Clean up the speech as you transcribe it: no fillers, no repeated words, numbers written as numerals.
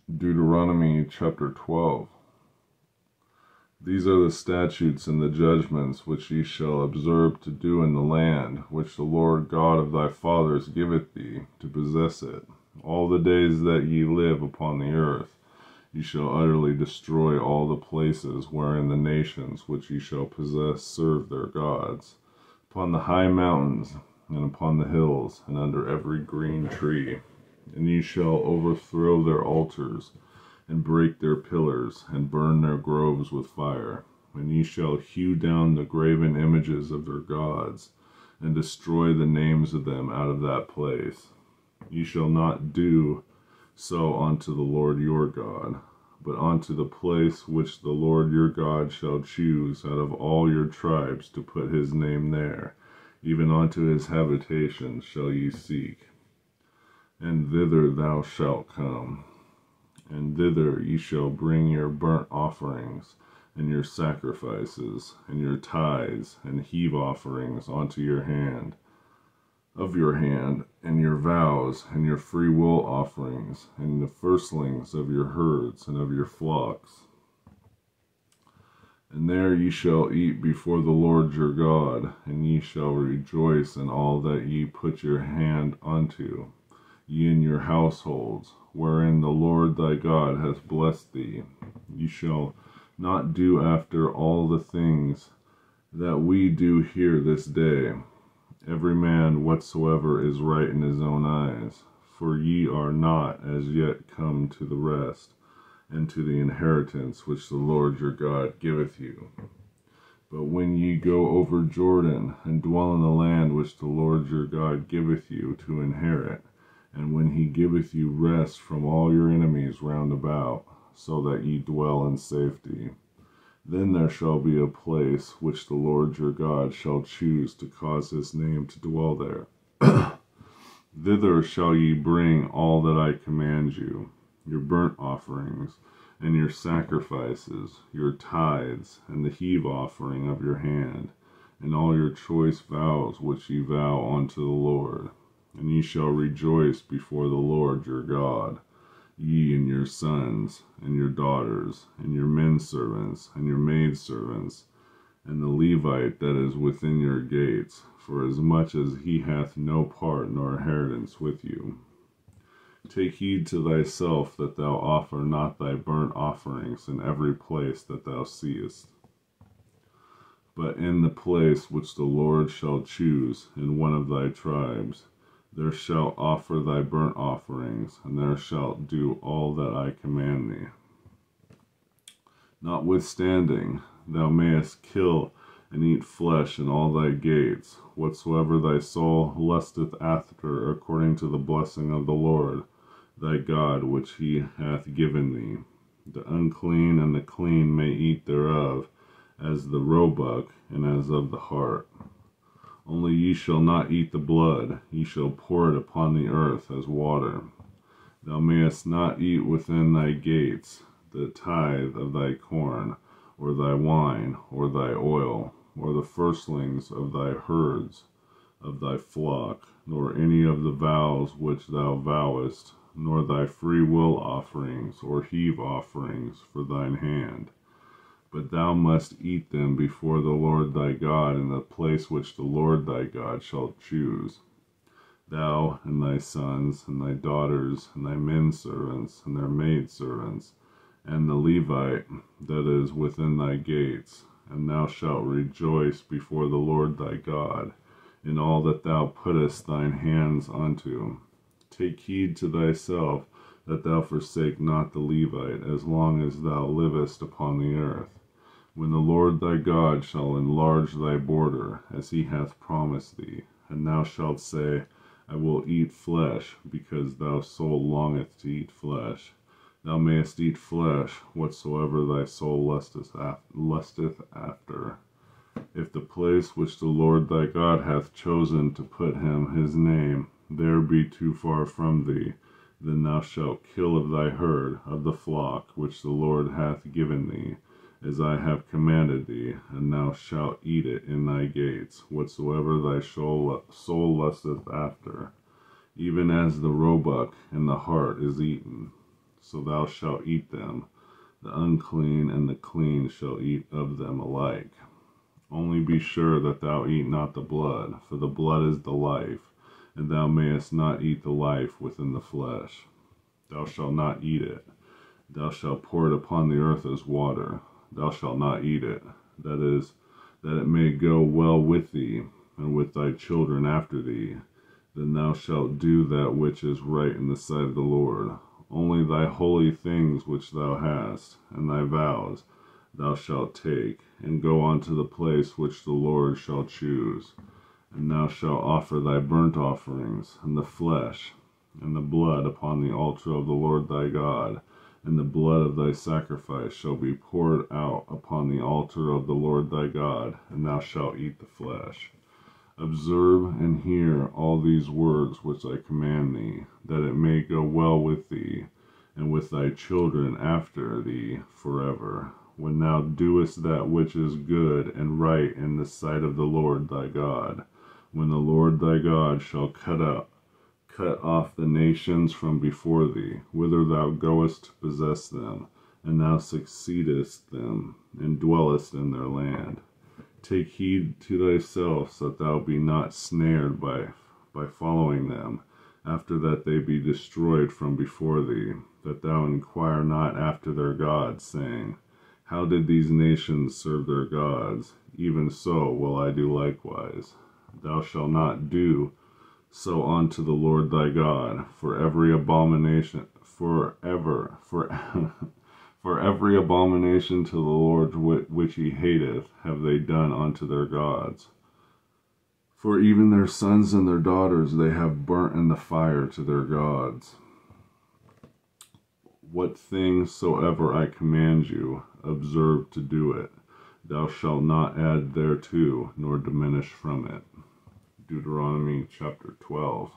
Deuteronomy chapter 12. These are the statutes and the judgments which ye shall observe to do in the land, which the Lord God of thy fathers giveth thee, to possess it. All the days that ye live upon the earth, ye shall utterly destroy all the places wherein the nations which ye shall possess serve their gods, upon the high mountains, and upon the hills, and under every green tree. And ye shall overthrow their altars, and break their pillars, and burn their groves with fire. And ye shall hew down the graven images of their gods, and destroy the names of them out of that place. Ye shall not do so unto the Lord your God, but unto the place which the Lord your God shall choose out of all your tribes to put his name there, even unto his habitation shall ye seek. And thither thou shalt come, and thither ye shall bring your burnt offerings, and your sacrifices, and your tithes, and heave offerings unto your hand, and your vows, and your freewill offerings, and the firstlings of your herds and of your flocks. And there ye shall eat before the Lord your God, and ye shall rejoice in all that ye put your hand unto, ye and your households, wherein the Lord thy God hath blessed thee. Ye shall not do after all the things that we do here this day, every man whatsoever is right in his own eyes, for ye are not as yet come to the rest, and to the inheritance which the Lord your God giveth you. But when ye go over Jordan, and dwell in the land which the Lord your God giveth you to inherit, and when he giveth you rest from all your enemies round about, so that ye dwell in safety, then there shall be a place which the Lord your God shall choose to cause his name to dwell there. Thither shall ye bring all that I command you, your burnt offerings, and your sacrifices, your tithes, and the heave offering of your hand, and all your choice vows which ye vow unto the Lord. And ye shall rejoice before the Lord your God, ye and your sons, and your daughters, and your menservants, and your maidservants, and the Levite that is within your gates, for as much as he hath no part nor inheritance with you. Take heed to thyself that thou offer not thy burnt offerings in every place that thou seest, but in the place which the Lord shall choose in one of thy tribes, there shalt offer thy burnt offerings, and there shalt do all that I command thee. Notwithstanding, thou mayest kill and eat flesh in all thy gates, whatsoever thy soul lusteth after, according to the blessing of the Lord thy God which he hath given thee. The unclean and the clean may eat thereof, as the roebuck and as of the hart. Only ye shall not eat the blood, ye shall pour it upon the earth as water. Thou mayest not eat within thy gates the tithe of thy corn, or thy wine, or thy oil, or the firstlings of thy herds, of thy flock, nor any of the vows which thou vowest, nor thy freewill offerings, or heave offerings for thine hand. But thou must eat them before the Lord thy God in the place which the Lord thy God shall choose. Thou and thy sons, and thy daughters, and thy menservants, and their maidservants, and the Levite that is within thy gates, and thou shalt rejoice before the Lord thy God in all that thou puttest thine hands unto. Take heed to thyself that thou forsake not the Levite as long as thou livest upon the earth, when the Lord thy God shall enlarge thy border, as he hath promised thee, and thou shalt say, I will eat flesh, because thy soul longeth to eat flesh. Thou mayest eat flesh, whatsoever thy soul lusteth after. If the place which the Lord thy God hath chosen to put him his name, there be too far from thee, then thou shalt kill of thy herd, of the flock, which the Lord hath given thee, as I have commanded thee, and thou shalt eat it in thy gates, whatsoever thy soul lusteth after, even as the roebuck and the hart is eaten. so thou shalt eat them. The unclean and the clean shall eat of them alike. Only be sure that thou eat not the blood, for the blood is the life, and thou mayest not eat the life within the flesh. Thou shalt not eat it. Thou shalt pour it upon the earth as water. Thou shalt not eat it. That is, that it may go well with thee, and with thy children after thee. Then thou shalt do that which is right in the sight of the Lord. Only thy holy things which thou hast, and thy vows, thou shalt take, and go unto the place which the Lord shall choose. And thou shalt offer thy burnt offerings, and the flesh, and the blood upon the altar of the Lord thy God, and the blood of thy sacrifice shall be poured out upon the altar of the Lord thy God, and thou shalt eat the flesh. Observe and hear all these words which I command thee, that it may go well with thee, and with thy children after thee forever, when thou doest that which is good and right in the sight of the Lord thy God, when the Lord thy God shall cut off the nations from before thee, whither thou goest to possess them, and thou succeedest them, and dwellest in their land. Take heed to thyself that thou be not snared by following them, after that they be destroyed from before thee, that thou inquire not after their gods, saying, How did these nations serve their gods? Even so will I do likewise. Thou shalt not do so unto the Lord thy God, for every abomination to the Lord which he hateth have they done unto their gods. For even their sons and their daughters they have burnt in the fire to their gods. What thing soever I command you, observe to do it. Thou shalt not add thereto, nor diminish from it. Deuteronomy chapter 12.